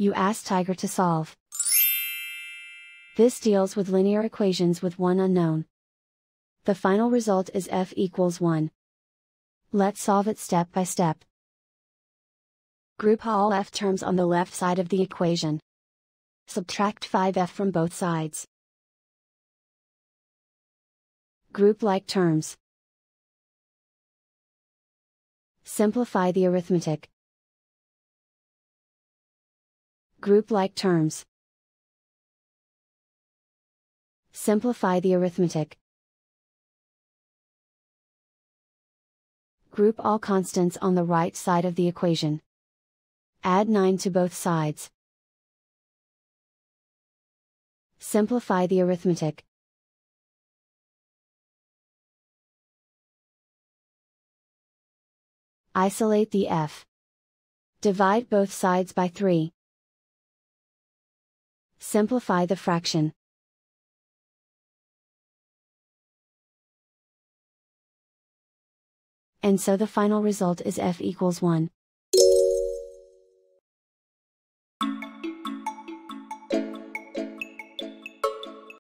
You ask Tiger to solve. This deals with linear equations with one unknown. The final result is f equals 1. Let's solve it step by step. Group all f terms on the left side of the equation. Subtract 5f from both sides. Group like terms. Simplify the arithmetic. Group like terms. Simplify the arithmetic. Group all constants on the right side of the equation. Add 9 to both sides. Simplify the arithmetic. Isolate the f. Divide both sides by 3. Simplify the fraction. And so the final result is f equals 1.